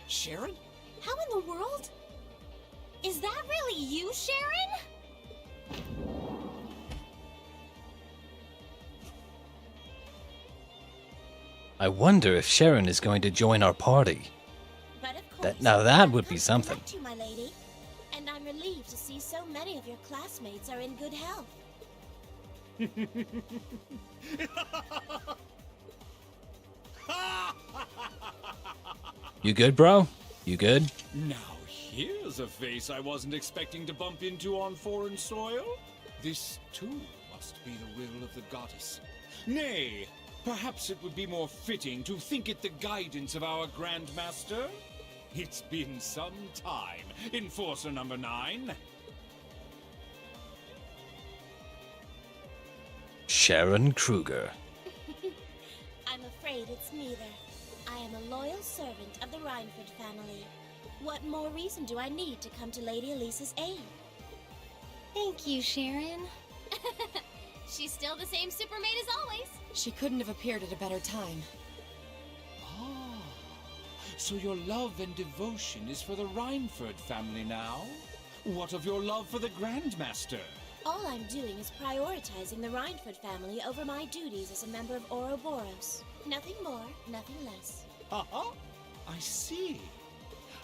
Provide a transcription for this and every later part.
Sharon? How in the world? Is that really you, Sharon? I wonder if Sharon is going to join our party. But of course, Now that would I've be come to something. collect you, my lady. And I'm relieved to see so many of your classmates are in good health. You good, bro? You good? Now here's a face I wasn't expecting to bump into on foreign soil. This too must be the will of the goddess. Nay, perhaps it would be more fitting to think it the guidance of our Grandmaster. It's been some time, Enforcer number 9. Sharon Kruger. I'm afraid it's neither. I am a loyal servant of the Rhineford family. What more reason do I need to come to Lady Elisa's aid? Thank you, Sharon. She's still the same supermaid as always. She couldn't have appeared at a better time. Ah, so your love and devotion is for the Rhineford family now? What of your love for the Grandmaster? All I'm doing is prioritizing the Rhineford family over my duties as a member of Ouroboros. Nothing more, nothing less. Haha, I see.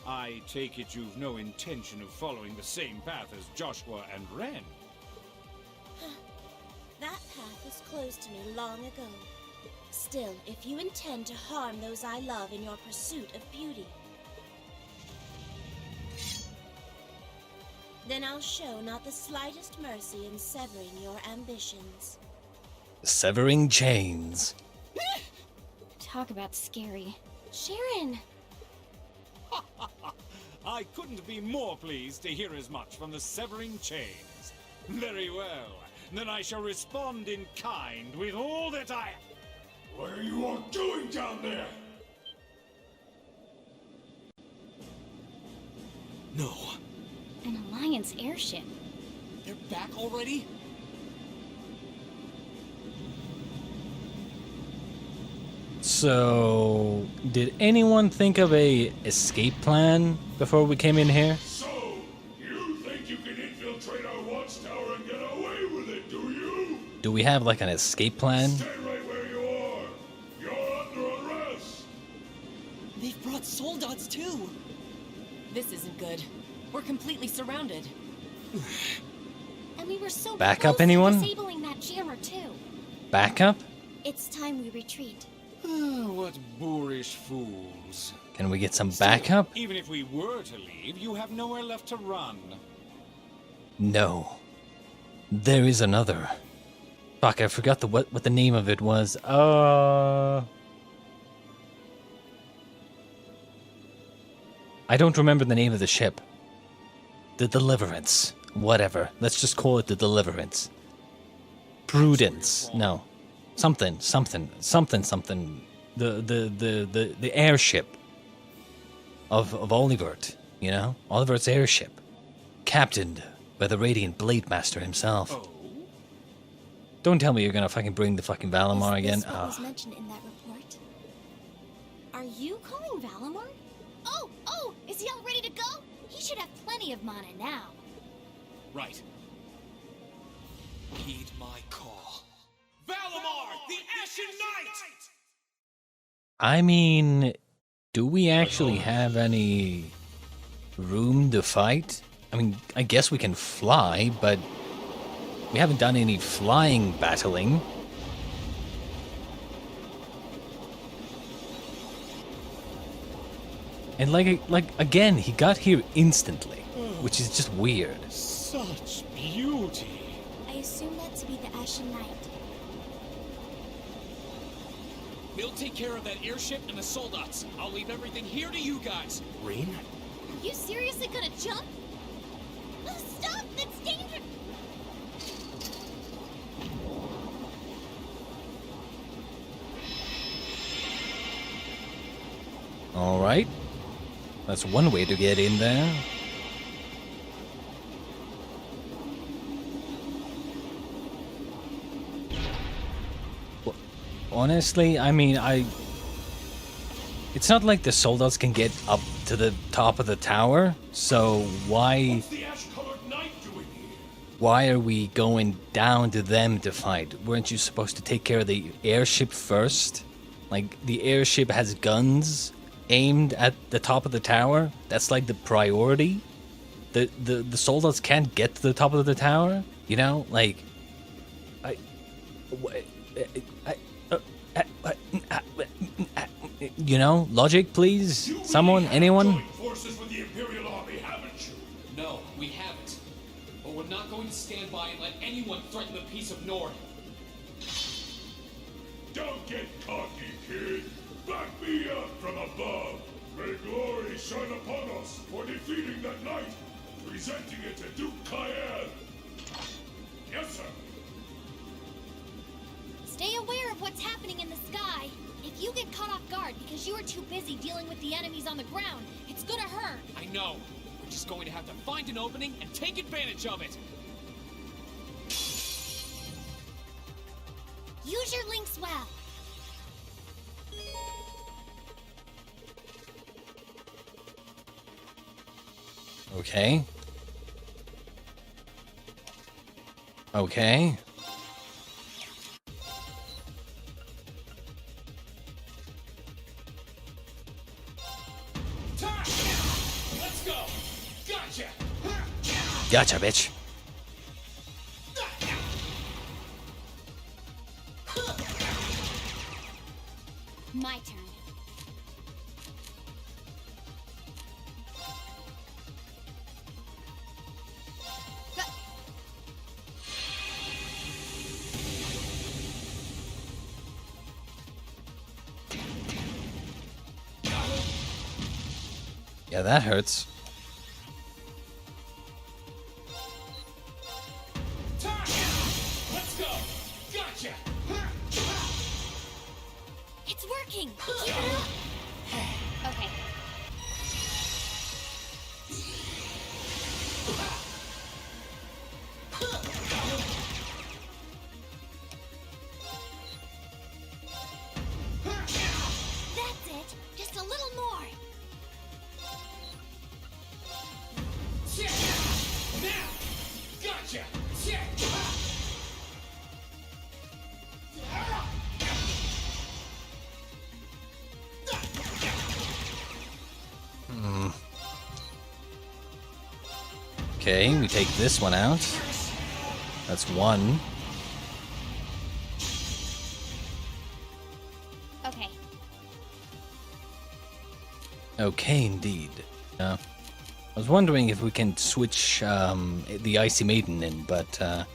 I take it you've no intention of following the same path as Joshua and Ren. That path was closed to me long ago. Still, if you intend to harm those I love in your pursuit of beauty, then I'll show not the slightest mercy in severing your ambitions. Severing chains. Talk about scary. Sharon! I couldn't be more pleased to hear as much from the Severing Chains. Very well. Then I shall respond in kind with all that I... What are you all doing down there? No. An Alliance airship. They're back already? So, did anyone think of a escape plan before we came in here? So, you think you can infiltrate our watchtower and get away with it, do you? Do we have like an escape plan? Stay right where you are. You're under arrest. They've brought soldats too. This isn't good. We're completely surrounded. And we were so Back close up, anyone? to disabling that jammer too. Backup? It's time we retreat. What boorish fools. Can we get some backup? Even if we were to leave, you have nowhere left to run. No. There is another. Fuck, I forgot what the name of it was. I don't remember the name of the ship. The Deliverance. Whatever. Let's just call it the Deliverance. Prudence. No. Something. The airship of Olivert, you know? Olivert's airship. Captained by the Radiant Blade Master himself. Oh? Don't tell me you're gonna fucking bring the fucking Valimar again. Is this what was mentioned in that report? Are you calling Valimar? Oh, is he all ready to go? He should have plenty of mana now. Right. Heed my call. Valimar, the Ashen Knight! I mean, do we actually have any room to fight? I mean, I guess we can fly, but we haven't done any flying battling. And like again, he got here instantly, which is just weird. Such beauty. I assume that to be the Ashen Knight. We'll take care of that airship and the soldats. I'll leave everything here to you guys. Rain? Are you seriously gonna jump? Oh, stop! That's dangerous! Alright. That's one way to get in there. Honestly, I mean, it's not like the soldats can get up to the top of the tower. So why What's the ash-colored knight doing here? why are we going down to them to fight? Weren't you supposed to take care of the airship first? Like, the airship has guns aimed at the top of the tower. That's like the priority. The soldiers can't get to the top of the tower. You know, like, you know, logic, please. You Someone, really have anyone. joined forces with the Imperial Army, haven't you? No, we haven't. But we're not going to stand by and let anyone threaten the peace of Nord. Don't get cocky, kid. Back me up from above. May glory shine upon us for defeating that knight, presenting it to Duke Kyan. Yes, sir. Stay aware of what's happening in the sky. If you get caught off guard because you were too busy dealing with the enemies on the ground, it's gonna hurt. I know. We're just going to have to find an opening and take advantage of it. Use your links well. Okay. Okay. Let's go. Gotcha. Gotcha, bitch. My turn. Yeah, that hurts. Let's go. Gotcha. It's working. Keep it up. Okay. That's it. Just a little more. Check. Now. Gotcha. Check. Okay, we take this one out. That's one. Okay. Okay, indeed. I was wondering if we can switch the Icy Maiden in, but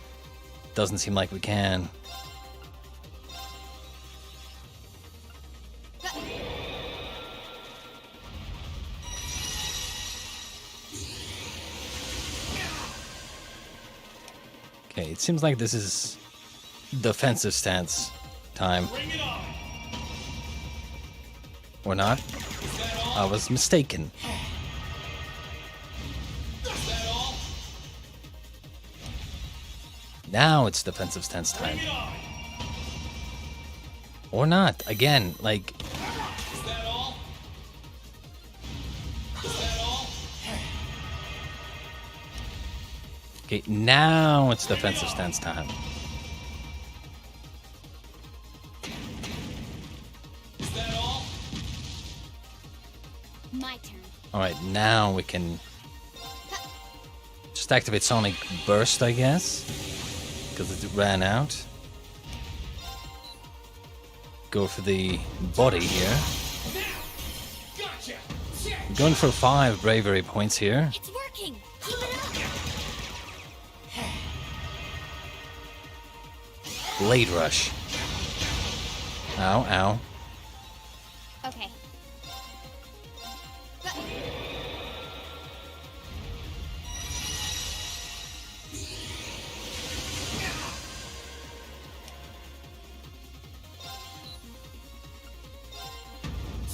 doesn't seem like we can. Okay, it seems like this is defensive stance time. Bring it on. Or not? I was mistaken. Is that all? Now it's defensive stance time. Bring it on. Or not. Again, like, Is that all? Is that all? okay, now it's defensive stance time. Is that all? My turn. Alright, now we can just activate Sonic Burst, I guess. Because it ran out. Go for the body here. Now. Gotcha. Check. We're going for 5 bravery points here. It's working. Keep it up. Blade Rush. Ow, ow. Okay.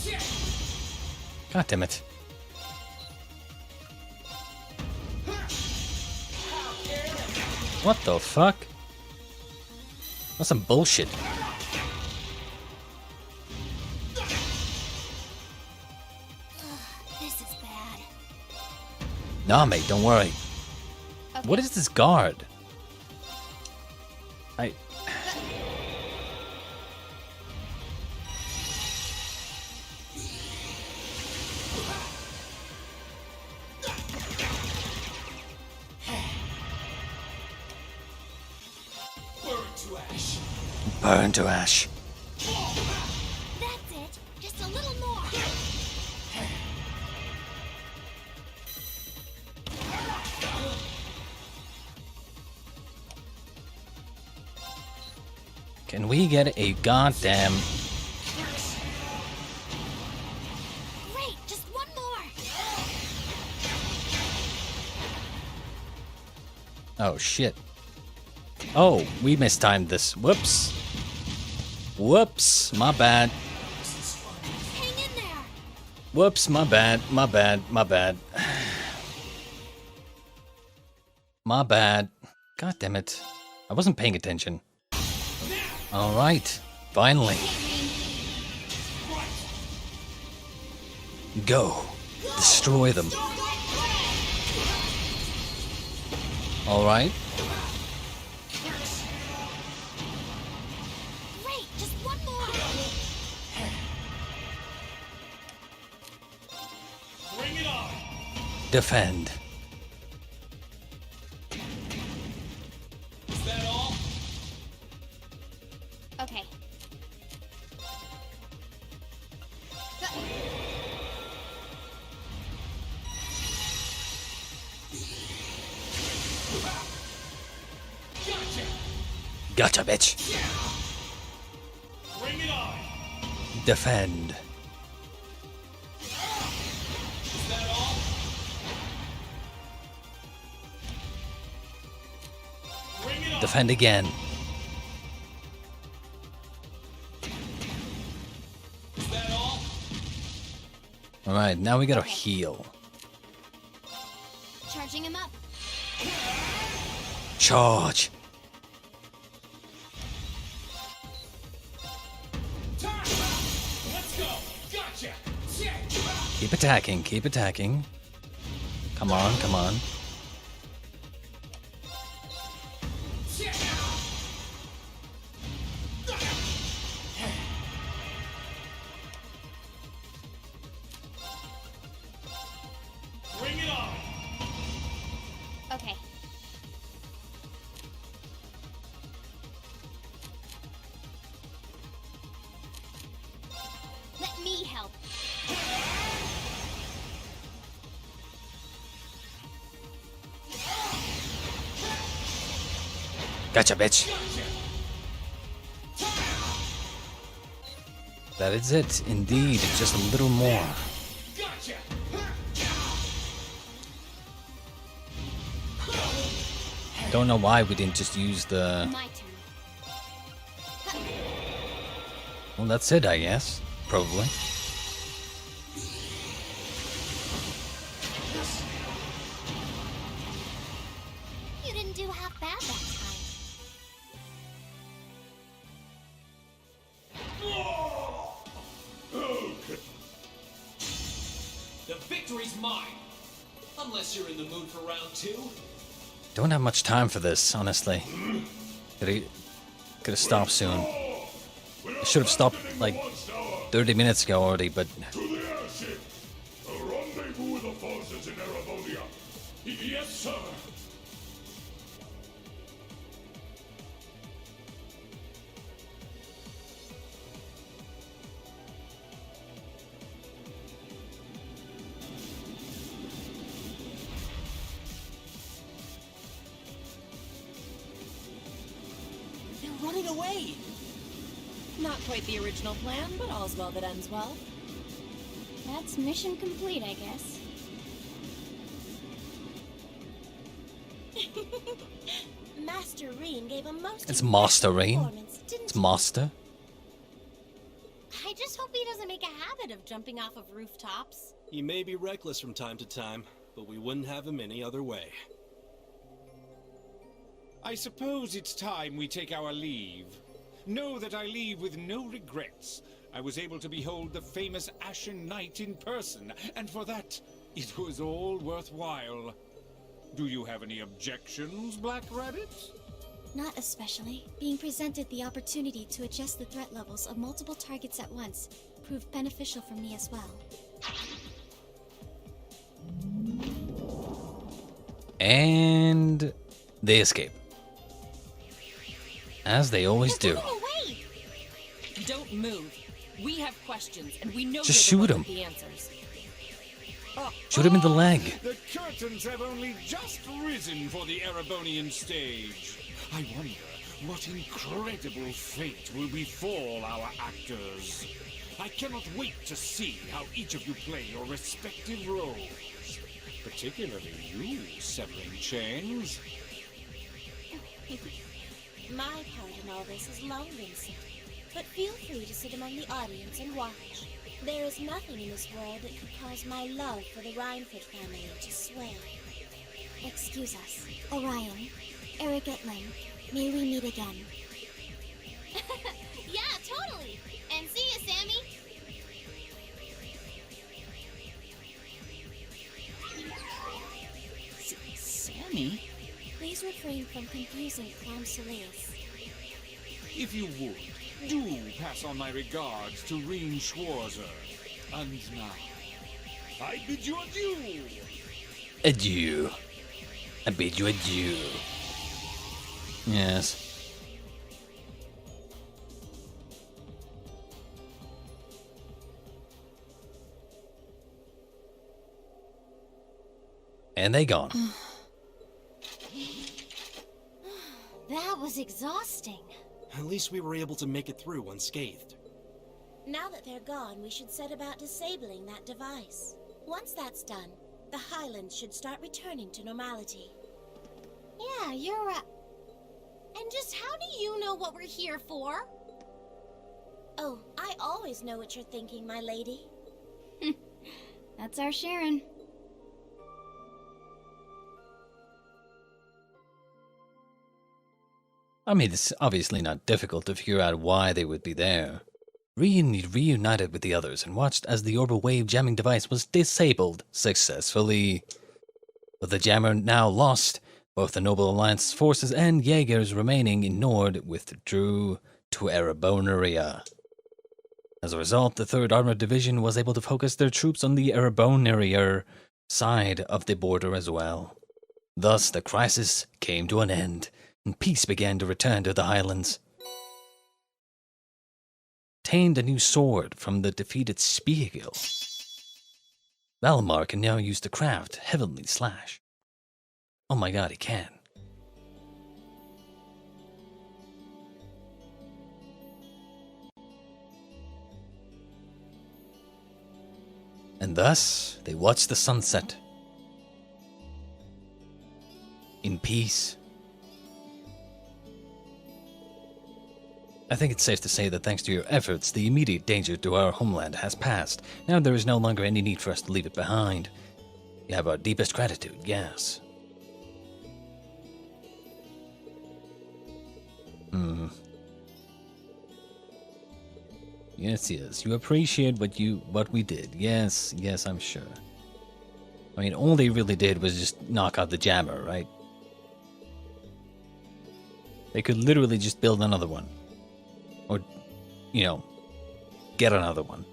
Check. God damn it. What the fuck? That's some bullshit. This is Nah, mate, don't worry. Okay. What is this guard? I... Burn to ash. That's it. Just a little more. Can we get a goddamn... Great, just one more. Oh, shit. Oh, we mistimed this. Whoops. Whoops, my bad. Hang in there. Whoops, my bad, my bad, my bad. My bad. God damn it. I wasn't paying attention. Alright, finally. Go. Destroy them. Alright. Great, just one more. Bring it on! Defend. Is that all? Okay. Gotcha, bitch. Bring it on! Defend. Is that all? Bring it on! Defend again. Is that all? Alright, now we gotta heal. Charging him up. Charge. Let's go! Gotcha! Keep attacking, keep attacking. Come on, come on. Bring it on! Okay. Let me help. Gotcha, bitch. That is it, indeed. Just a little more. Gotcha! Don't know why we didn't just use the... My turn. Well, that's it, I guess. Probably. You didn't do half bad that time. Okay. The victory's mine. Unless you're in the mood for round 2. Don't have much time for this, honestly. Gotta stop soon. I should have stopped like 30 minutes ago already, but To the airship! A rendezvous with the forces in Erebonia. Yes, sir! They're running away. Not quite the original plan, but all's well that ends well. That's mission complete, I guess. Master Reen gave a most it's Master impressive Rain. performance, didn't It's he? Master. I just hope he doesn't make a habit of jumping off of rooftops. He may be reckless from time to time, but we wouldn't have him any other way. I suppose it's time we take our leave. Know that I leave with no regrets. I was able to behold the famous Ashen Knight in person, and for that, It was all worthwhile. Do you have any objections, Black Rabbit? Not especially. Being presented the opportunity to adjust the threat levels of multiple targets at once proved beneficial for me as well. And they escape. As they always do. Don't move. We have questions, and we know Just you're the shoot one with him. the answers. Shoot him in the leg. The curtains have only just risen for the Erebonian stage. I wonder what incredible fate will befall our actors. I cannot wait to see how each of you play your respective roles. Particularly you, Severing Chains. My part in all this is long been set, but feel free to sit among the audience and watch. There is nothing in this world that could cause my love for the Rhineford family to sway. Excuse us. Orion, Erigetling, may we meet again? Yeah, totally! And see you, Sammy! Sammy? Please refrain from confusing Clown Soleus. If you would, do pass on my regards to Reen Schwarzer. And now, I bid you adieu! Adieu. I bid you adieu. Yes. And they gone. That was exhausting. At least we were able to make it through unscathed. Now that they're gone, we should set about disabling that device. Once that's done, the Highlands should start returning to normality. Yeah, you're right. And just how do you know what we're here for? Oh, I always know what you're thinking, my lady. That's our Sharon. I mean, it's obviously not difficult to figure out why they would be there. Reunited with the others and watched as the orbital wave jamming device was disabled successfully. With the jammer now lost, both the Noble Alliance forces and Jaegers remaining in Nord withdrew to Ereboneria. As a result, the 3rd Armored Division was able to focus their troops on the Ereboneria side of the border as well. Thus, the crisis came to an end, and peace began to return to the Highlands. Obtained a new sword from the defeated Spiegel. Valimar can now use the craft Heavenly Slash. Oh my god, he can. And thus, they watched the sunset. In peace. I think it's safe to say that thanks to your efforts, the immediate danger to our homeland has passed. Now there is no longer any need for us to leave it behind. You have our deepest gratitude, yes. Yes, yes. You appreciate what we did. Yes, yes, I'm sure. I mean, all they really did was just knock out the jammer, right? They could literally just build another one. Or, you know, get another one.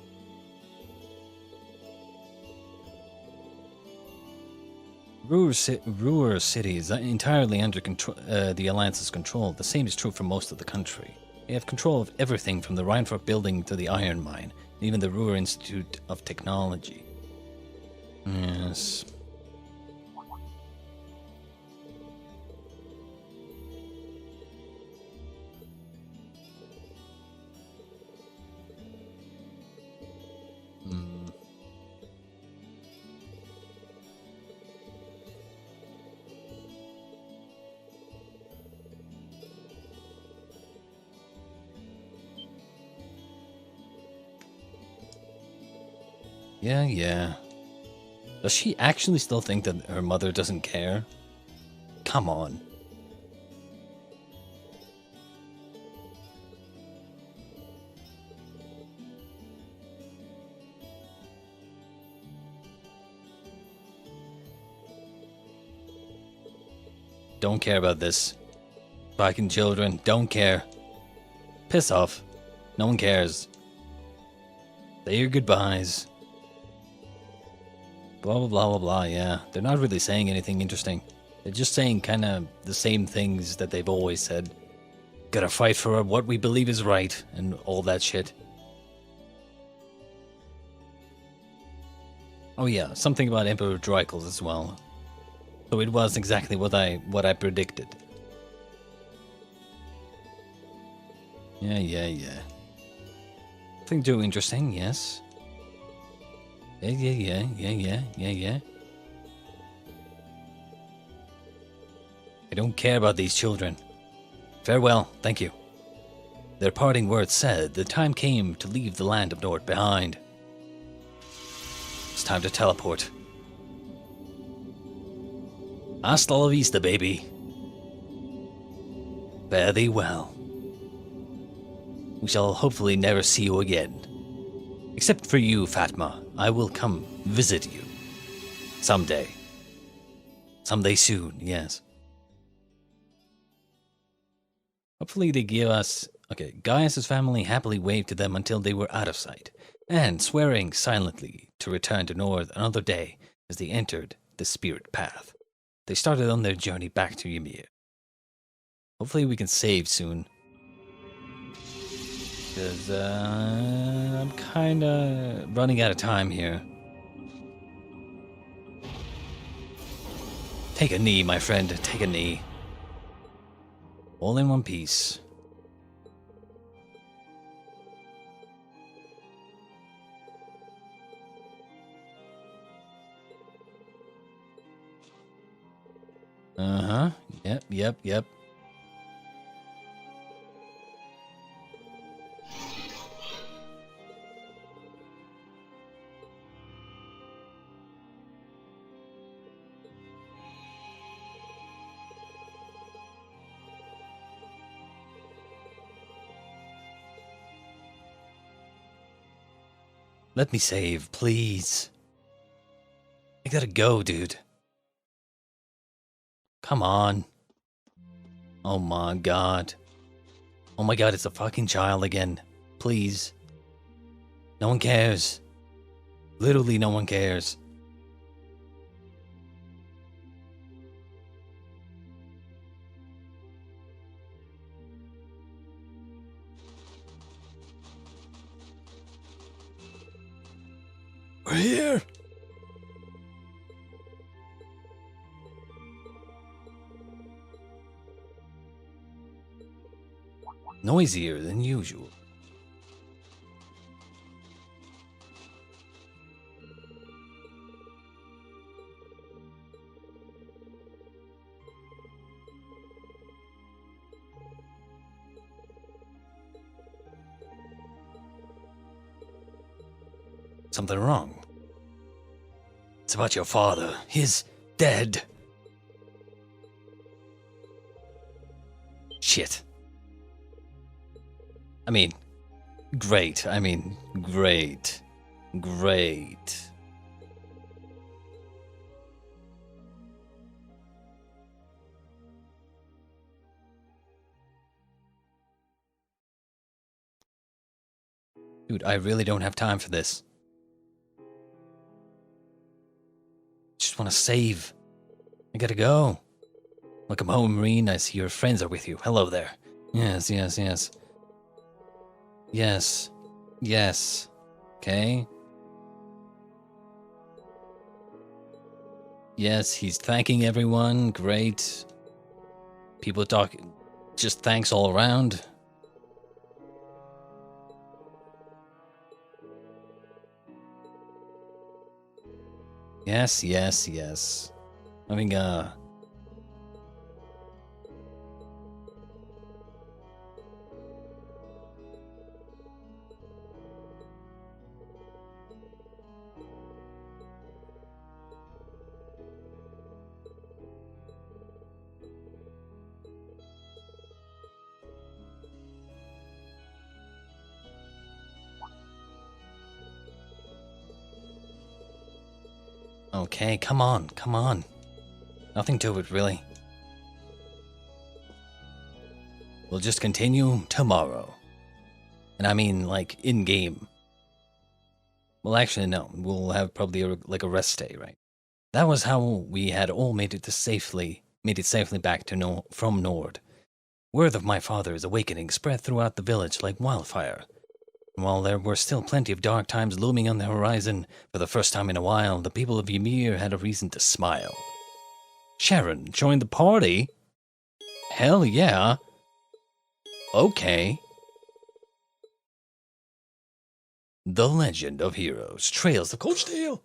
Ruhr City is entirely under the Alliance's control. The same is true for most of the country. They have control of everything from the Rhineford building to the iron mine, and even the Ruhr Institute of Technology. Yes. Yeah, yeah. Does she actually still think that her mother doesn't care? Come on. Don't care about this. Fucking children. Don't care. Piss off. No one cares. Say your goodbyes. Blah, blah, blah, blah, blah, yeah. They're not really saying anything interesting. They're just saying kind of the same things that they've always said. Gotta fight for what we believe is right, and all that shit. Oh yeah, something about Emperor Drykel as well. So it was exactly what I predicted. Yeah. Nothing too interesting, yes. Yeah. I don't care about these children. Farewell, thank you. Their parting words said the time came to leave the land of Nord behind. It's time to teleport. Hasta la vista, baby. Fare thee well. We shall hopefully never see you again. Except for you, Fatma. I will come visit you. Someday. Someday soon, yes. Hopefully they give us... Okay, Gaius' family happily waved to them until they were out of sight, and swearing silently to return to Nord another day as they entered the spirit path. They started on their journey back to Ymir. Hopefully we can save soon. Because I'm kinda running out of time here. Take a knee, my friend, take a knee. All in one piece. Uh-huh. Yep. Let me save, please. I gotta go, dude. Come on. Oh my god. Oh my god, it's a fucking child again. Please. No one cares. Literally no one cares. We're here! Noisier than usual. Something wrong. It's about your father. He's dead. Shit. I mean, great. Great. Dude, I really don't have time for this. Just want to save. I gotta go. Welcome home, Marine. I see your friends are with you. Hello there. Yes. Okay. Yes, he's thanking everyone. Great. People talking. Just thanks all around. Yes. Having Okay, come on. Nothing to it, really. We'll just continue tomorrow. And I mean, like, in-game. Well, actually, no. We'll have probably a rest day, right? That was how we had all made it safely back to from Nord. Word of my father's awakening spread throughout the village like wildfire. And while there were still plenty of dark times looming on the horizon, for the first time in a while, the people of Ymir had a reason to smile. Sharon joined the party? Hell yeah. Okay. The Legend of Heroes, Trails of Cold Steel.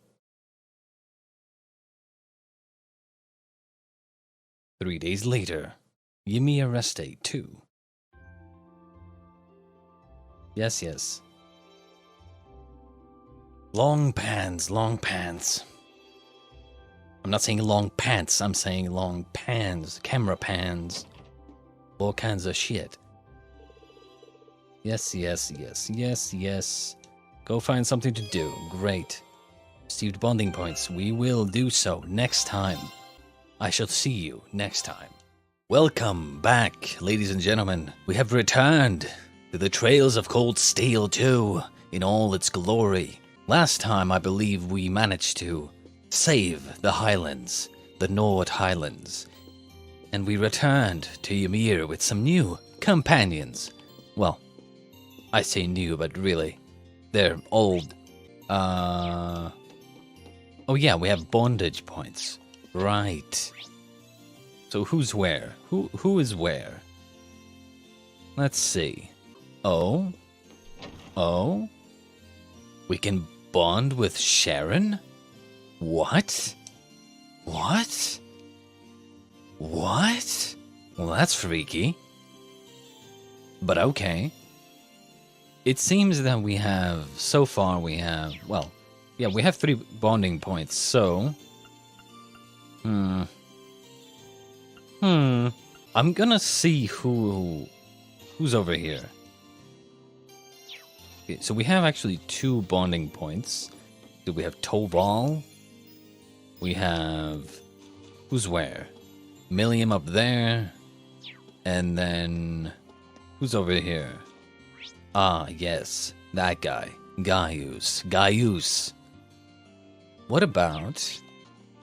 3 days later, Ymir Rest Day 2. Yes, yes. Long pants, long pants. I'm not saying long pants, I'm saying long pans, camera pans. All kinds of shit. Yes, yes, yes, yes, yes. Go find something to do. Great. Received bonding points. We will do so next time. I shall see you next time. Welcome back, ladies and gentlemen. We have returned to the Trails of Cold Steel 2 in all its glory. Last time, I believe we managed to save the Highlands, the Nord Highlands. And we returned to Ymir with some new companions. Well, I say new, but really, they're old. Oh yeah, we have bondage points. Right. So who's where? Who is where? Let's see. Oh? We can bond with Sharon? What? Well, that's freaky. But okay. It seems that we have, so far we have, well, yeah, we have 3 bonding points, so... I'm gonna see who's over here. Okay, so we have actually 2 bonding points. Do we have Toval? We have... Who's where? Millium up there. And then... Who's over here? Ah, yes. That guy. Gaius. What about...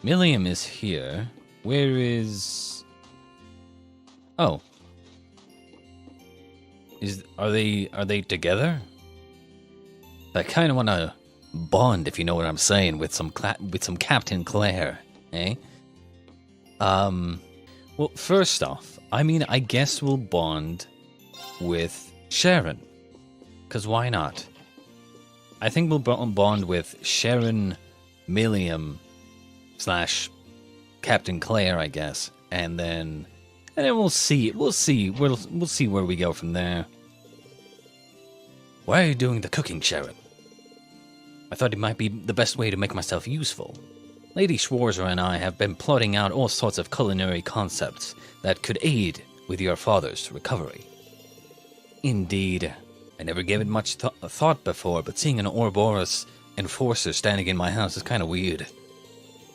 Millium is here. Where is... Oh. Are they together? I kind of want to bond, if you know what I'm saying, with some Captain Claire, eh? Well, first off, I mean, I guess we'll bond with Sharon, cause why not? I think we'll bond with Sharon, Millium, / Captain Claire, I guess, and then we'll see where we go from there. Why are you doing the cooking, Sharon? I thought it might be the best way to make myself useful. Lady Schwarzer and I have been plotting out all sorts of culinary concepts that could aid with your father's recovery. Indeed, I never gave it much thought before, but seeing an Ouroboros enforcer standing in my house is kind of weird.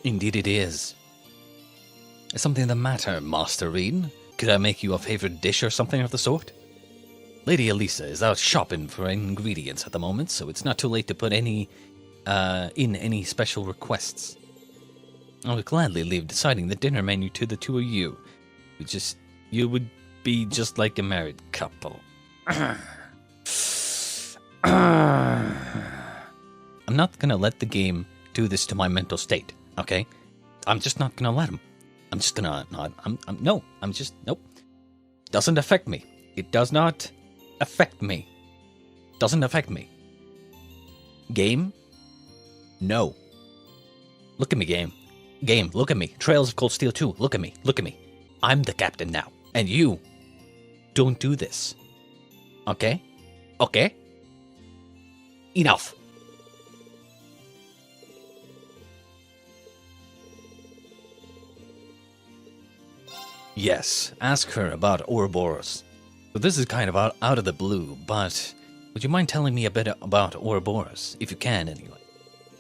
Indeed it is. Is something the matter, Master Reed? Could I make you a favorite dish or something of the sort? Lady Elisa is out shopping for ingredients at the moment, so it's not too late to put in any special requests. I would gladly leave deciding the dinner menu to the two of you. You would be just like a married couple. I'm not gonna let the game do this to my mental state, okay? I'm just not gonna let him. I'm just gonna not. Nope. Doesn't affect me. It does not affect me. Doesn't affect me. Game? No. Look at me, game. Game, look at me. Trails of Cold Steel 2, look at me. I'm the captain now. And you don't do this. Okay? Okay? Enough. Yes, ask her about Ouroboros. So this is kind of out of the blue, but would you mind telling me a bit about Ouroboros, if you can anyway?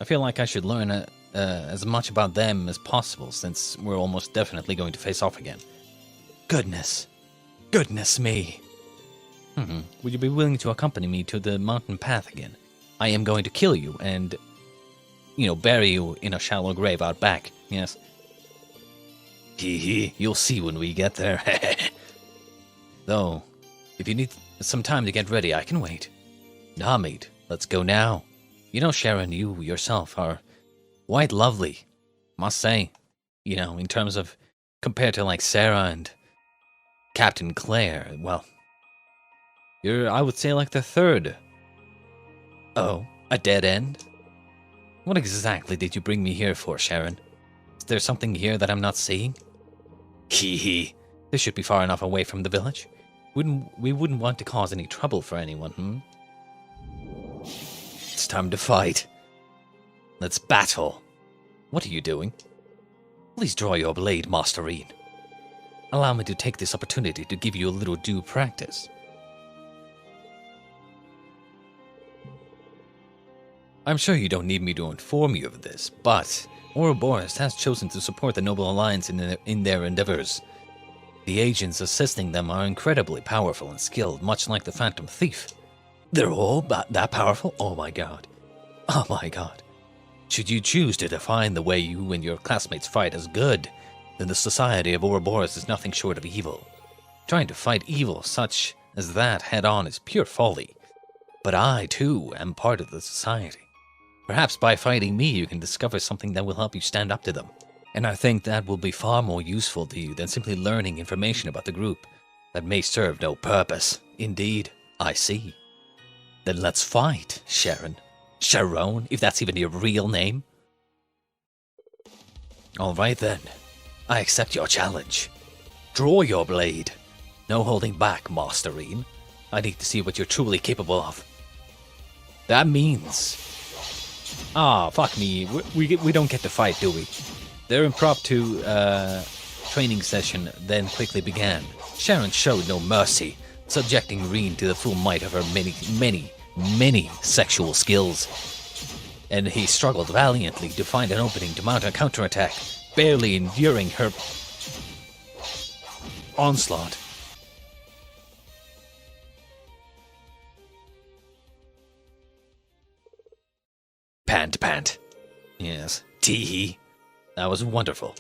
I feel like I should learn as much about them as possible, since we're almost definitely going to face off again. Goodness me. Would you be willing to accompany me to the mountain path again? I am going to kill you and, bury you in a shallow grave out back. Yes. Hee, you'll see when we get there. Though, if you need some time to get ready, I can wait. Nah, mate, let's go now. Sharon, you yourself are quite lovely, must say. In terms of, compared to like Sarah and Captain Claire, well, you're, I would say, like the third. Oh, a dead end? What exactly did you bring me here for, Sharon? Is there something here that I'm not seeing? Hee. This should be far enough away from the village. We wouldn't want to cause any trouble for anyone, It's time to fight. Let's battle. What are you doing? Please draw your blade, Masterine. Allow me to take this opportunity to give you a little due practice. I'm sure you don't need me to inform you of this, but Ouroboros has chosen to support the Noble Alliance in their endeavors. The agents assisting them are incredibly powerful and skilled, much like the Phantom Thief. They're all that powerful? Oh my god. Oh my god. Should you choose to define the way you and your classmates fight as good, then the society of Ouroboros is nothing short of evil. Trying to fight evil such as that head-on is pure folly. But I, too, am part of the society. Perhaps by fighting me you can discover something that will help you stand up to them. And I think that will be far more useful to you than simply learning information about the group that may serve no purpose. Indeed, I see. Then let's fight, Sharon. Sharon, if that's even your real name. Alright then. I accept your challenge. Draw your blade. No holding back, Masterine. I need to see what you're truly capable of. That means... fuck me. We don't get to fight, do we? Their impromptu training session then quickly began. Sharon showed no mercy, subjecting Reen to the full might of her many sexual skills. And he struggled valiantly to find an opening to mount a counterattack, barely enduring her onslaught. Pant. Yes, tee-hee. That was wonderful.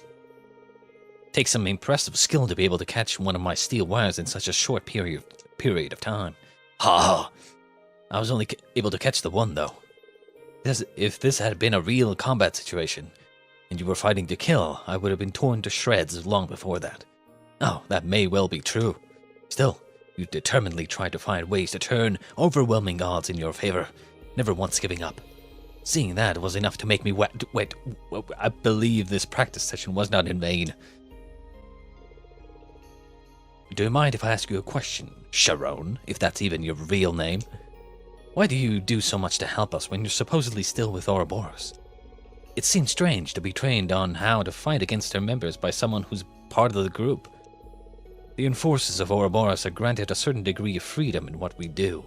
Takes some impressive skill to be able to catch one of my steel wires in such a short period of time. Ha! I was only able to catch the one, though. If this had been a real combat situation, and you were fighting to kill, I would have been torn to shreds long before that. Oh, that may well be true. Still, you determinedly tried to find ways to turn overwhelming odds in your favor, never once giving up. Seeing that was enough to make me wait, I believe this practice session was not in vain. Do you mind if I ask you a question, Sharon, if that's even your real name? Why do you do so much to help us when you're supposedly still with Ouroboros? It seems strange to be trained on how to fight against their members by someone who's part of the group. The enforcers of Ouroboros are granted a certain degree of freedom in what we do.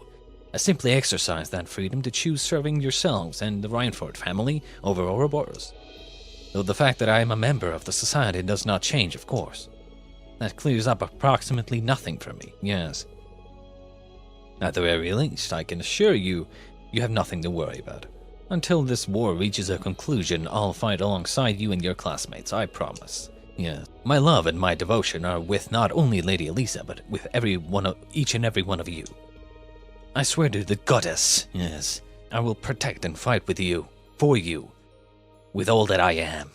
I simply exercise that freedom to choose serving yourselves and the Reinford family over Ouroboros. Though the fact that I am a member of the society does not change, of course. That clears up approximately nothing for me, yes. At the very least, I can assure you, you have nothing to worry about. Until this war reaches a conclusion, I'll fight alongside you and your classmates, I promise. Yes. My love and my devotion are with not only Lady Elisa, but with each and every one of you. I swear to the goddess, yes, I will protect and fight with you, for you, with all that I am.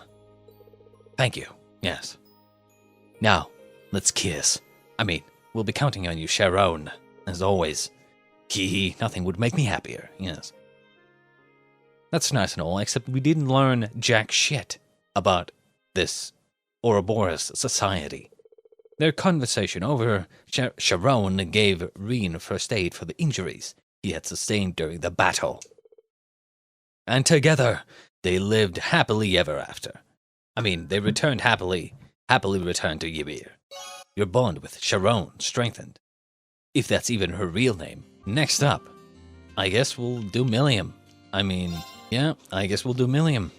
Thank you, yes. Now, let's kiss. We'll be counting on you, Sharon, as always. Hee, nothing would make me happier, yes. That's nice and all, except we didn't learn jack shit about this Ouroboros society. Their conversation over, Sharon gave Reen first aid for the injuries he had sustained during the battle. And together, they lived happily ever after. They returned happily returned to Ymir. Your bond with Sharon strengthened. If that's even her real name. Next up, I guess we'll do Millium. I guess we'll do Millium.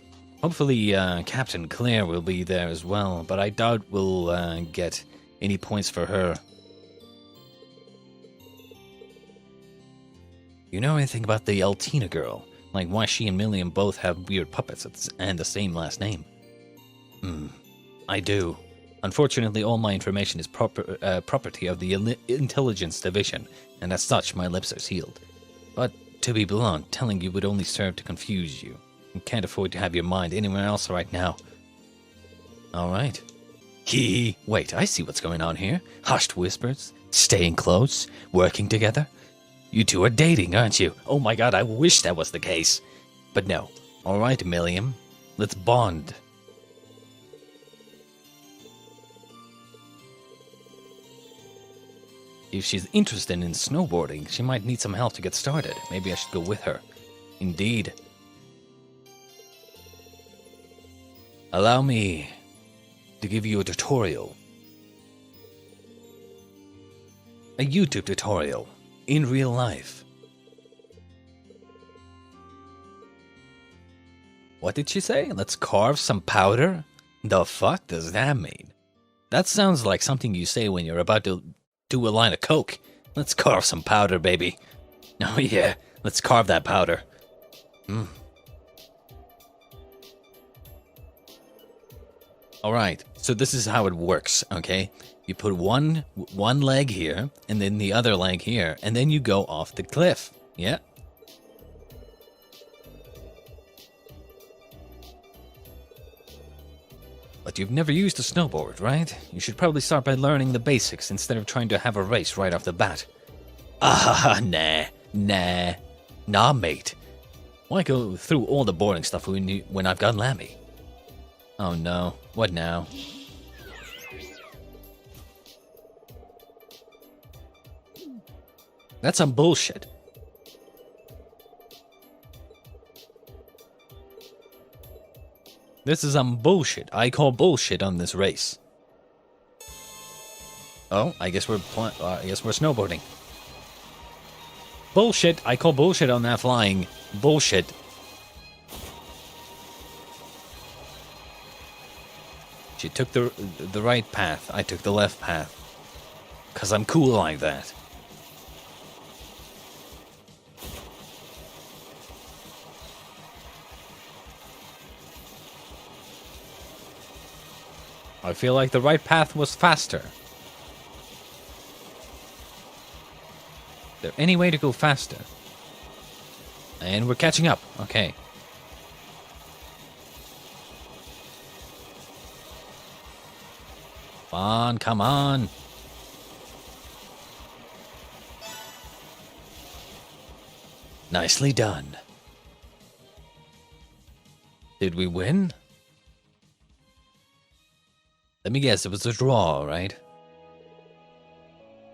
Hopefully, Captain Claire will be there as well, but I doubt we'll get any points for her. You know anything about the Altina girl? Like why she and Milliam both have weird puppets and the same last name? I do. Unfortunately, all my information is property of the Intelligence Division, and as such, my lips are sealed. But, to be blunt, telling you would only serve to confuse you. I can't afford to have your mind anywhere else right now. Alright. Wait, I see what's going on here. Hushed whispers, staying close, working together. You two are dating, aren't you? Oh my god, I wish that was the case. But no. Alright, Milliam. Let's bond. If she's interested in snowboarding, she might need some help to get started. Maybe I should go with her. Indeed. Allow me to give you a tutorial. A YouTube tutorial. In real life. What did she say? Let's carve some powder? The fuck does that mean? That sounds like something you say when you're about to do a line of coke. Let's carve some powder, baby. Oh yeah, let's carve that powder. Alright, so this is how it works, okay? You put one leg here, and then the other leg here, and then you go off the cliff. Yeah? But you've never used a snowboard, right? You should probably start by learning the basics instead of trying to have a race right off the bat. Nah, mate. Why go through all the boring stuff when I've got Lammy? Oh no, what now? That's some bullshit. This is some bullshit. I call bullshit on this race. Oh, I guess we're snowboarding. Bullshit. I call bullshit on that flying. Bullshit. She took the right path. I took the left path. 'Cause I'm cool like that. I feel like the right path was faster. Is there any way to go faster? And we're catching up. Okay. Come on. Nicely done. Did we win? Let me guess, it was a draw, right?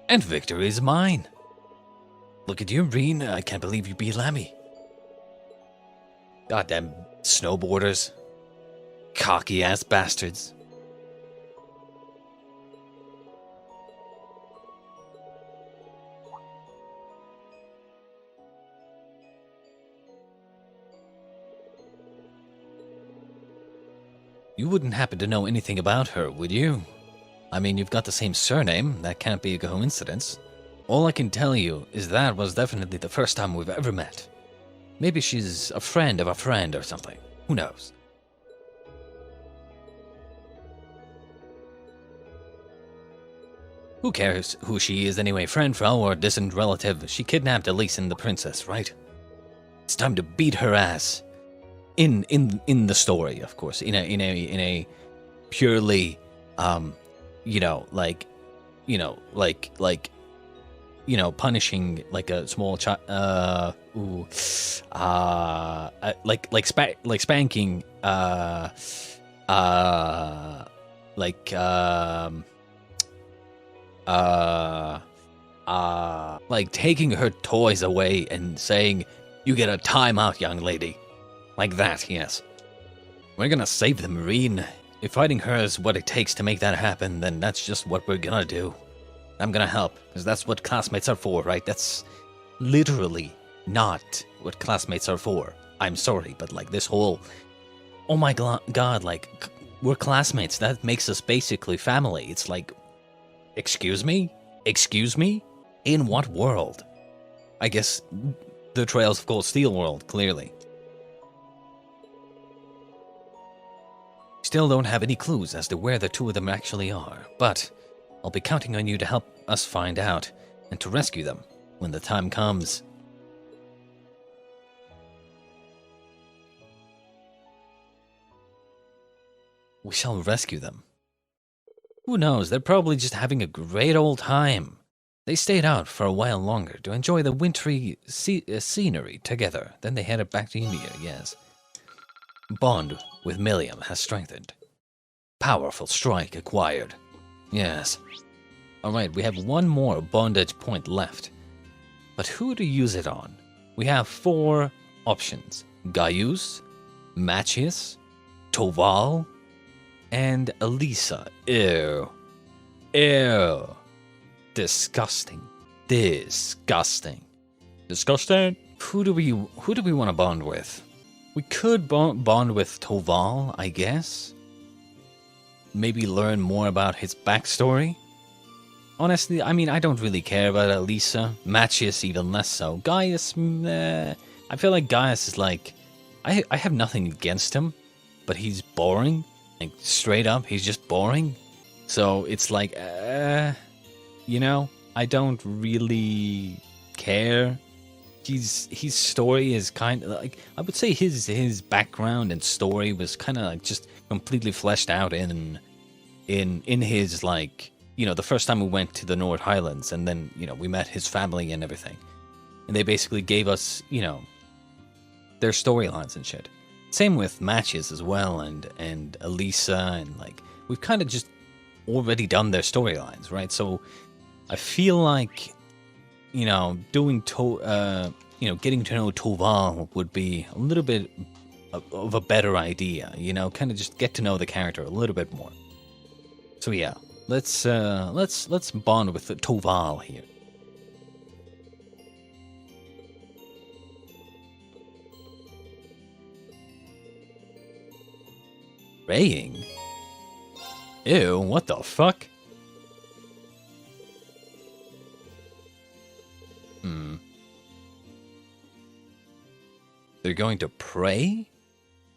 And victory is mine. Look at you, Reen. I can't believe you beat Lammy. Goddamn snowboarders. Cocky-ass bastards. You wouldn't happen to know anything about her, would you? I mean, you've got the same surname. That can't be a coincidence. All I can tell you is that was definitely the first time we've ever met. Maybe she's a friend of a friend or something. Who knows? Who cares who she is anyway, friend, foe, or distant relative? She kidnapped Elise and the princess, right? It's time to beat her ass. In the story, of course, in a purely, punishing like a small child, like spanking, like taking her toys away and saying, "You get a timeout, young lady." Like that, yes. We're gonna save the Marine. If fighting her is what it takes to make that happen, then that's just what we're gonna do. I'm gonna help, because that's what classmates are for, right? That's literally not what classmates are for. I'm sorry, but like this whole... Oh my god, like, we're classmates. That makes us basically family. It's like, excuse me? Excuse me? In what world? I guess the Trails of Cold Steel world, clearly. Still don't have any clues as to where the two of them actually are, but I'll be counting on you to help us find out and to rescue them when the time comes. We shall rescue them. Who knows, they're probably just having a great old time. They stayed out for a while longer to enjoy the wintry scenery together. Then they headed back to Ymir, yes. Bond with Milliam has strengthened. Powerful strike acquired. Yes. Alright, we have one more bondage point left. But who to use it on? We have 4 options. Gaius, Machias, Toval, and Elisa. Ew. Ew. Disgusting. Disgusting. Disgusting? Who do we want to bond with? We could bond with Toval, I guess. Maybe learn more about his backstory. Honestly, I mean, I don't really care about Elisa. Machias even less so. Gaius, I feel like Gaius is like... I have nothing against him, but he's boring. Like, straight up, he's just boring. So it's like, you know, I don't really care. His story is kind of like, I would say his background and story was kind of like just completely fleshed out in his, like, you know, the first time we went to the Nord Highlands, and then, you know, we met his family and everything, and they basically gave us, you know, their storylines and shit. Same with Matches as well, and Elisa, and like, we've kind of just already done their storylines, right? So I feel like, you know, getting to know Toval would be a little bit of a better idea, you know, kind of just get to know the character a little bit more. So yeah, let's bond with Toval here. Praying? Ew, what the fuck? They're going to pray?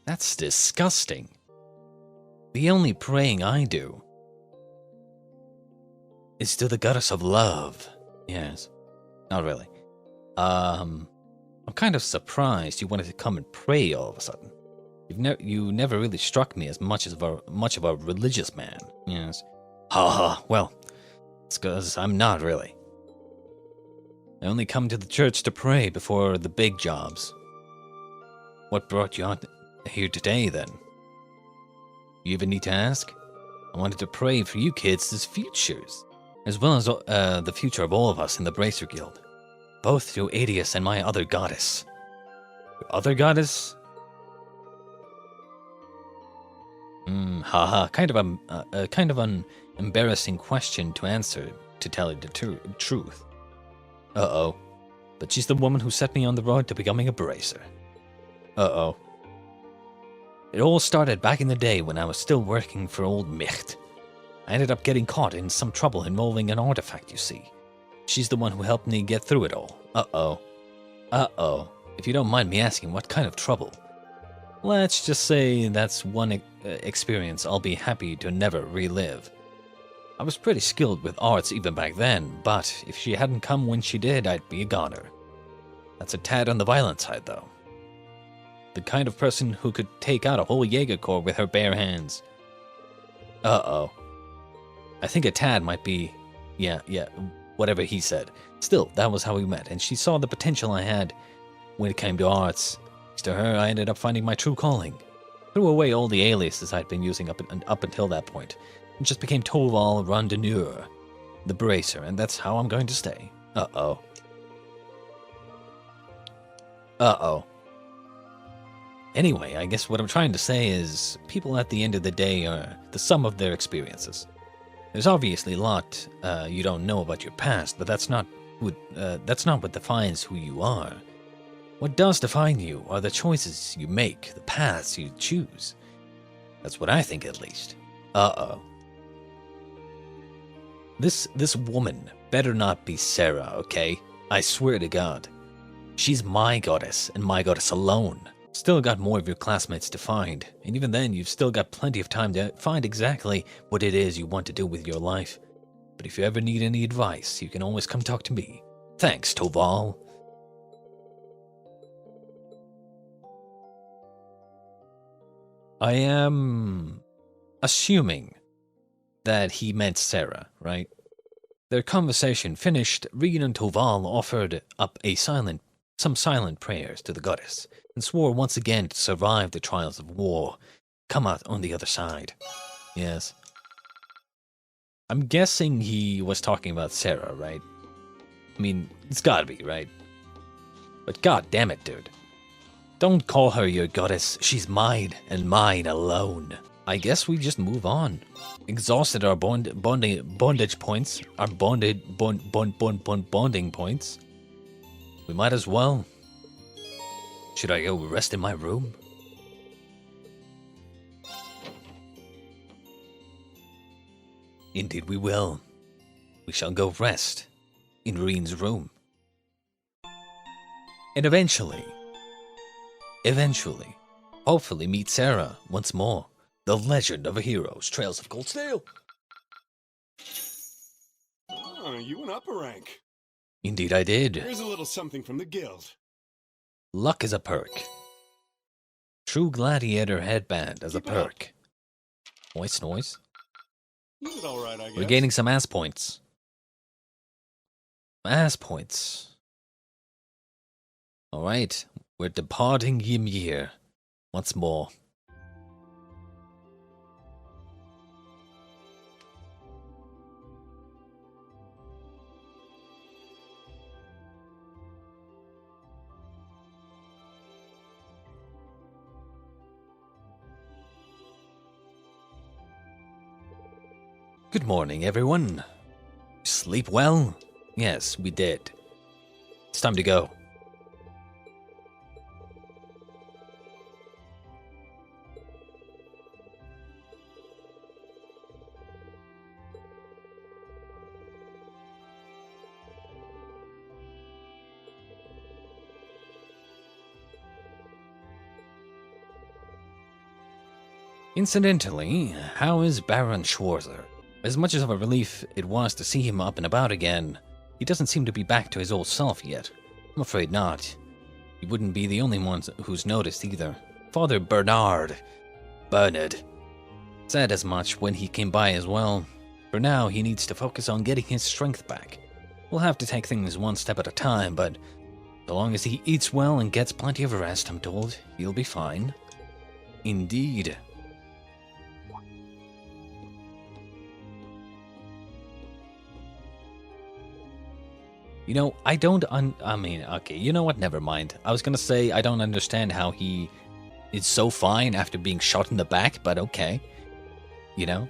That's disgusting. The only praying I do is to the goddess of love. Yes. Not really. I'm kind of surprised you wanted to come and pray all of a sudden. You never really struck me as much of a religious man. Yes. Ha, well, it's because I'm not really. I only come to the church to pray before the big jobs. What brought you out here today, then? You even need to ask? I wanted to pray for you kids' futures, as well as the future of all of us in the Bracer Guild. Both to Adius and my other goddess. Your other goddess? Haha, kind of an embarrassing question to answer, to tell you the truth. Uh-oh. But she's the woman who set me on the road to becoming a bracer. Uh-oh. It all started back in the day when I was still working for old Micht. I ended up getting caught in some trouble involving an artifact, you see. She's the one who helped me get through it all. Uh-oh. Uh-oh. If you don't mind me asking, what kind of trouble? Let's just say that's one experience I'll be happy to never relive. I was pretty skilled with arts even back then, but if she hadn't come when she did, I'd be a goner. That's a tad on the violent side, though. The kind of person who could take out a whole Jaeger Corps with her bare hands. Uh-oh. I think a tad might be... Yeah, whatever he said. Still, that was how we met, and she saw the potential I had when it came to arts. To her, I ended up finding my true calling. Threw away all the aliases I'd been using up until that point, and just became Toval Rondineur, the Bracer, and that's how I'm going to stay. Uh-oh. Uh-oh. Anyway, I guess what I'm trying to say is, people at the end of the day are the sum of their experiences. There's obviously a lot you don't know about your past, but that's not what defines who you are. What does define you are the choices you make, the paths you choose. That's what I think, at least. Uh-oh. This woman better not be Sarah, okay? I swear to God. She's my goddess, and my goddess alone. Still got more of your classmates to find, and even then you've still got plenty of time to find exactly what it is you want to do with your life. But if you ever need any advice, you can always come talk to me. Thanks, Toval. I am assuming that he meant Sarah, right? Their conversation finished, Reed and Toval offered up some silent prayers to the goddess, and swore once again to survive the trials of war, come out on the other side. Yes. I'm guessing he was talking about Sarah, right? I mean, it's gotta be, right? But god damn it, dude. Don't call her your goddess, she's mine, and mine alone. I guess we just move on. Exhausted our bondage points, our bonding points. We might as well. Should I go rest in my room? Indeed we will. We shall go rest in Reen's room. And eventually, hopefully meet Sarah once more. The legend of a hero's Trails of Cold Steel. Oh, you went up a rank. Indeed I did. Here's a little something from the guild. Luck is a perk. True gladiator headband as a perk. Noise. You did all right, I guess. We're gaining some ass points. Alright, we're departing Ymir once more. Good morning, everyone. Sleep well? Yes, we did. It's time to go. Incidentally, how is Baron Schwarzer? As much of a relief it was to see him up and about again, he doesn't seem to be back to his old self yet. I'm afraid not. He wouldn't be the only one who's noticed either. Father Bernard said as much when he came by as well. For now, he needs to focus on getting his strength back. We'll have to take things one step at a time, but so long as he eats well and gets plenty of rest, I'm told, he'll be fine. Indeed. You know, okay, you know what, never mind. I was gonna say I don't understand how he is so fine after being shot in the back, but okay. You know?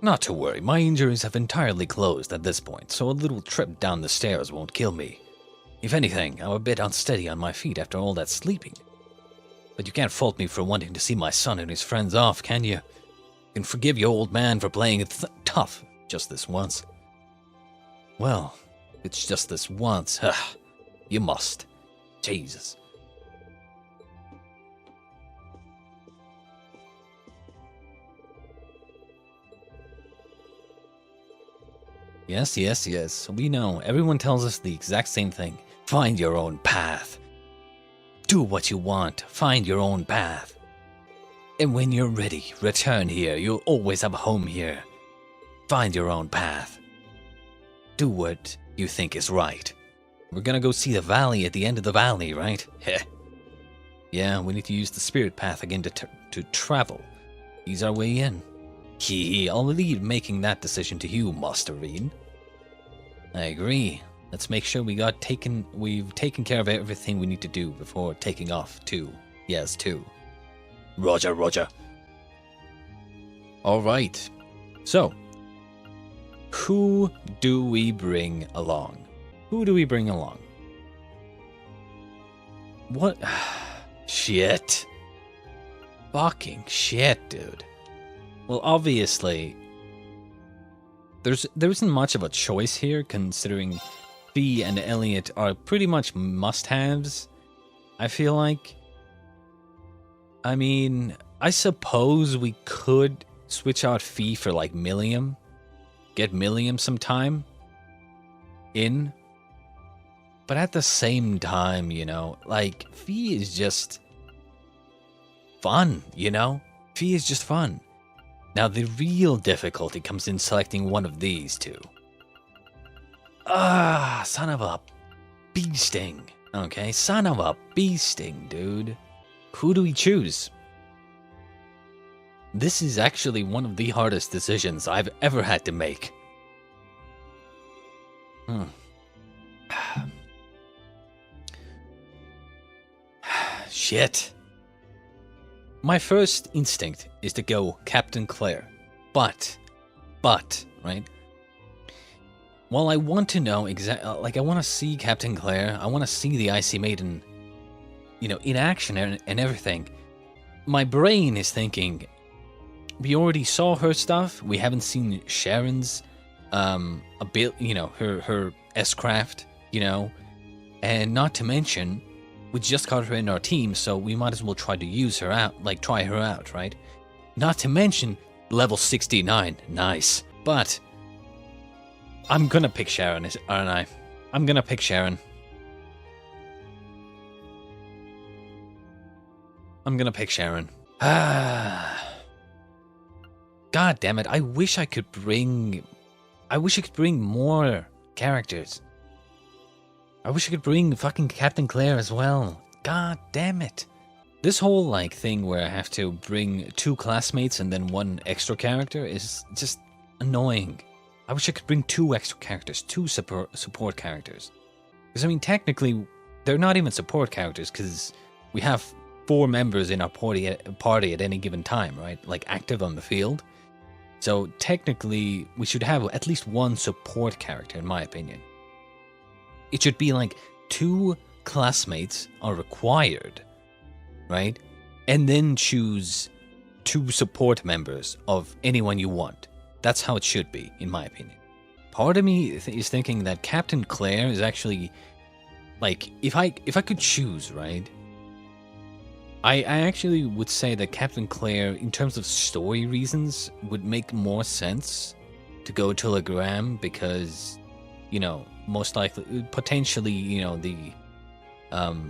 Not to worry, my injuries have entirely closed at this point, so a little trip down the stairs won't kill me. If anything, I'm a bit unsteady on my feet after all that sleeping. But you can't fault me for wanting to see my son and his friends off, can you? You can forgive your old man for playing it tough just this once. Well, it's just this once. You must. Jesus. Yes. We know. Everyone tells us the exact same thing. Find your own path. Do what you want. Find your own path. And when you're ready, return here. You'll always have a home here. Find your own path. Do what you think is right. We're gonna go see the valley at the end of the valley, right? Heh. Yeah, we need to use the spirit path again to travel. Ease our way in. I'll leave making that decision to you, Master Reed. I agree. Let's make sure we've taken care of everything we need to do before taking off too. Yes, too. Roger. Alright. So, who do we bring along? What? Shit. Fucking shit, dude. Well, obviously, there isn't much of a choice here, considering Fee and Elliot are pretty much must-haves, I feel like. I mean, I suppose we could switch out Fee for, like, Millium. Get Millium some time in. But at the same time, you know, like, Fee is just fun, you know? Fee is just fun. Now, the real difficulty comes in selecting one of these two. Ah, son of a bee sting. Okay, son of a bee sting, dude. Who do we choose? This is actually one of the hardest decisions I've ever had to make. Shit. My first instinct is to go Captain Claire. But, right? Well, I want to know exactly, like, I want to see Captain Claire. I want to see the Icy Maiden, you know, in action and everything. My brain is thinking, we already saw her stuff. We haven't seen Sharon's, a bit, you know, her S-craft, you know. And not to mention, we just got her in our team, so we might as well try to use her out, like, try her out, right? Not to mention, level 69, nice. But I'm gonna pick Sharon, aren't I? I'm gonna pick Sharon. I'm gonna pick Sharon. God damn it, I wish I could bring more characters. I wish I could bring fucking Captain Claire as well. God damn it. This whole, like, thing where I have to bring 2 classmates and then 1 extra character is just annoying. I wish I could bring 2 extra characters, 2 support characters. Because, I mean, technically, they're not even support characters, because we have 4 members in our party at any given time, right? Like, active on the field. So, technically, we should have at least 1 support character, in my opinion. It should be like 2 classmates are required, right? And then choose 2 support members of anyone you want. That's how it should be, in my opinion. Part of me is thinking that Captain Claire is actually, like, if I could choose, right? I actually would say that Captain Claire, in terms of story reasons, would make more sense to go to Legram because, you know, most likely, potentially, you know, the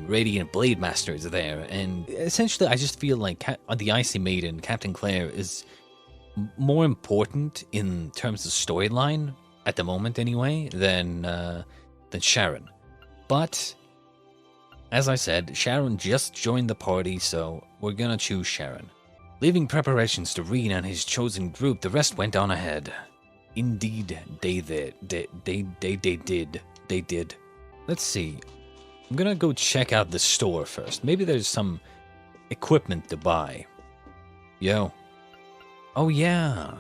Radiant Blade Master is there, and essentially I just feel like the Icy Maiden, Captain Claire, is more important in terms of storyline, at the moment anyway, than Sharon. But, as I said, Sharon just joined the party, so we're gonna choose Sharon. Leaving preparations to Reen and his chosen group, the rest went on ahead. Indeed, they did. Let's see. I'm gonna go check out the store first. Maybe there's some equipment to buy. Yo. Oh yeah.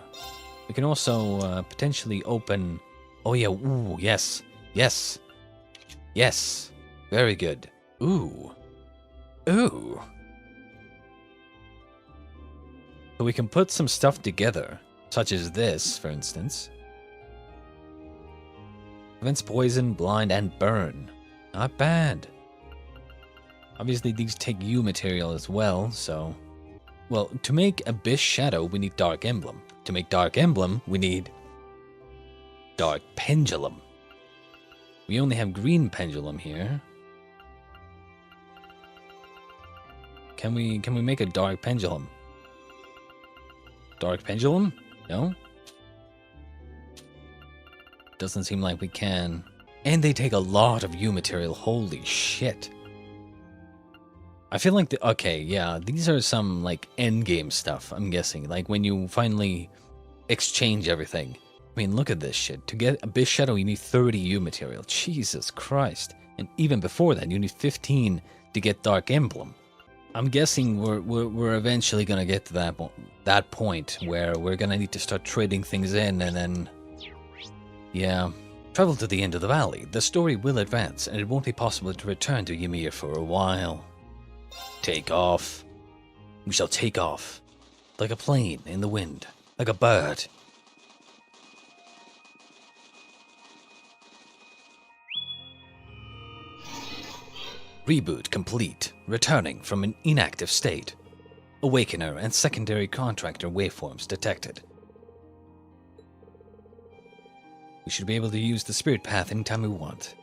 We can also potentially open... Oh yeah, ooh, yes. Yes. Yes. Very good. Ooh. Ooh. So we can put some stuff together. Such as this, for instance. Prevents poison, blind, and burn. Not bad. Obviously, these take U material as well, so... Well, to make Abyss Shadow, we need Dark Emblem. To make Dark Emblem, we need... Dark Pendulum. We only have Green Pendulum here. Can we make a Dark Pendulum? Dark Pendulum? No? Doesn't seem like we can. And they take a lot of U material. Holy shit. I feel like okay, yeah, these are some, like, endgame stuff, I'm guessing. Like, when you finally exchange everything. I mean, look at this shit. To get Abyss Shadow, you need 30 U material. Jesus Christ. And even before that, you need 15 to get Dark Emblem. I'm guessing we're eventually gonna get to that point where we're gonna need to start trading things in, and then... Yeah. Travel to the end of the valley. The story will advance, and it won't be possible to return to Ymir for a while. Take off. We shall take off. Like a plane in the wind. Like a bird. Reboot complete. Returning from an inactive state. Awakener and secondary contractor waveforms detected. We should be able to use the spirit path anytime we want.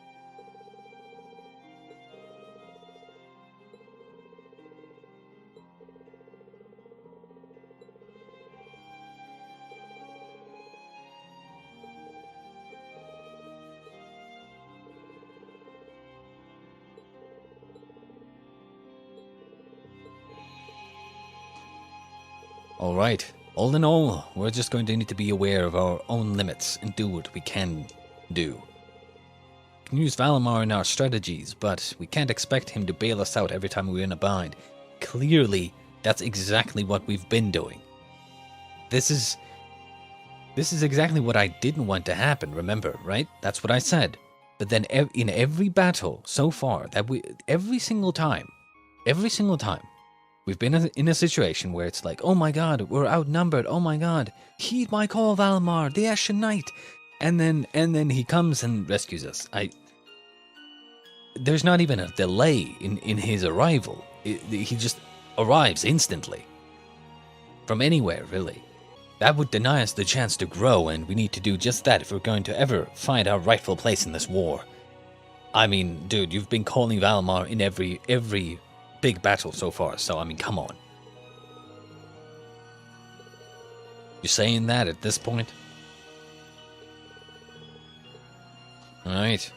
Alright, all in all, we're just going to need to be aware of our own limits and do what we can do. We can use Valimar in our strategies, but we can't expect him to bail us out every time we're in a bind. Clearly, that's exactly what we've been doing. This is exactly what I didn't want to happen, remember, right? That's what I said. But then in every battle so far, every single time, we've been in a situation where it's like, oh my god, we're outnumbered, oh my god, heed my call, Valimar, the Ashen Knight. And then he comes and rescues us. There's not even a delay in his arrival. He just arrives instantly. From anywhere, really. That would deny us the chance to grow, and we need to do just that if we're going to ever find our rightful place in this war. I mean, dude, you've been calling Valimar in every big battle so far, so I mean, come on. You're saying that at this point? Alright.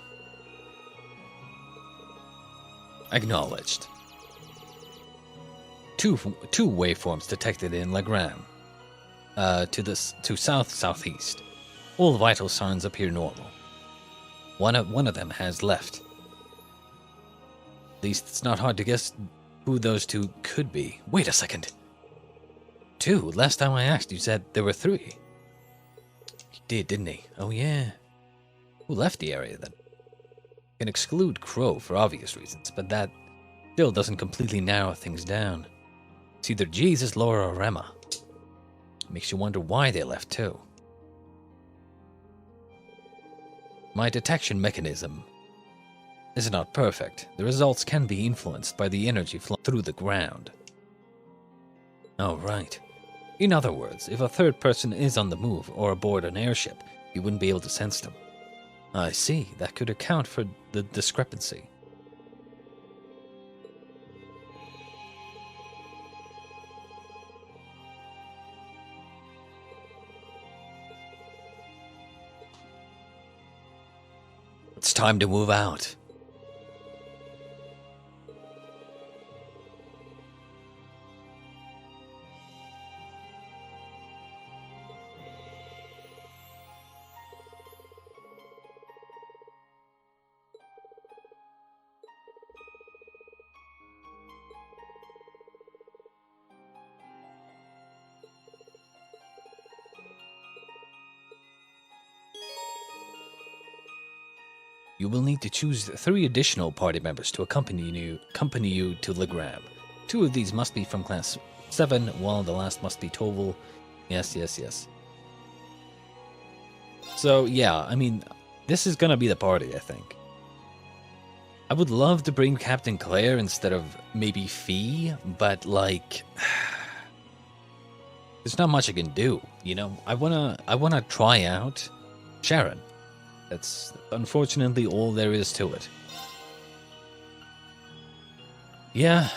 Acknowledged. Two waveforms detected in Legram. To south-southeast. All vital signs appear normal. One of them has left. At least it's not hard to guess who those two could be. Wait a second. 2? Last time I asked, you said there were 3. He did, didn't he? Oh yeah. Who left the area then? Can exclude Crow for obvious reasons, but that still doesn't completely narrow things down. It's either Jesus, Laura, or Emma. Makes you wonder why they left too. My detection mechanism is not perfect. The results can be influenced by the energy flow through the ground. Oh, right. In other words, if a third person is on the move or aboard an airship, you wouldn't be able to sense them. I see. That could account for the discrepancy. It's time to move out. You will need to choose 3 additional party members to accompany you to Legram. 2 of these must be from class 7, while the last must be Toval. Yes. So yeah, I mean, this is gonna be the party, I think. I would love to bring Captain Claire instead of maybe Fee, but like, there's not much I can do, you know? I wanna try out Sharon. That's unfortunately all there is to it. Yeah,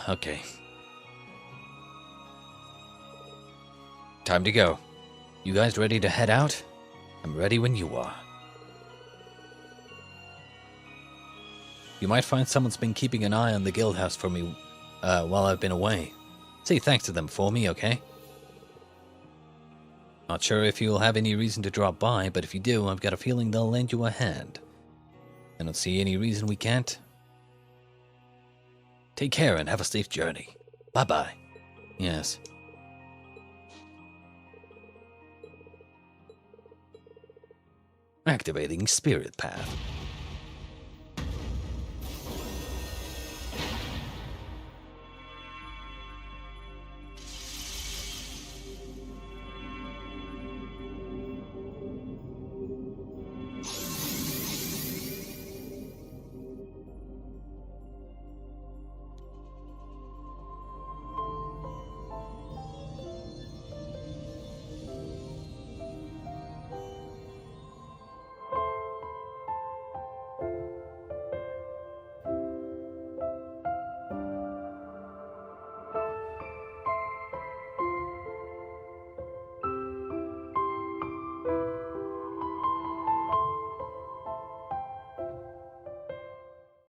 okay. Time to go. You guys ready to head out? I'm ready when you are. You might find someone's been keeping an eye on the guild house for me while I've been away. Say thanks to them for me, okay? Not sure if you'll have any reason to drop by, but if you do, I've got a feeling they'll lend you a hand. I don't see any reason we can't. Take care and have a safe journey. Bye-bye. Yes. Activating Spirit Path.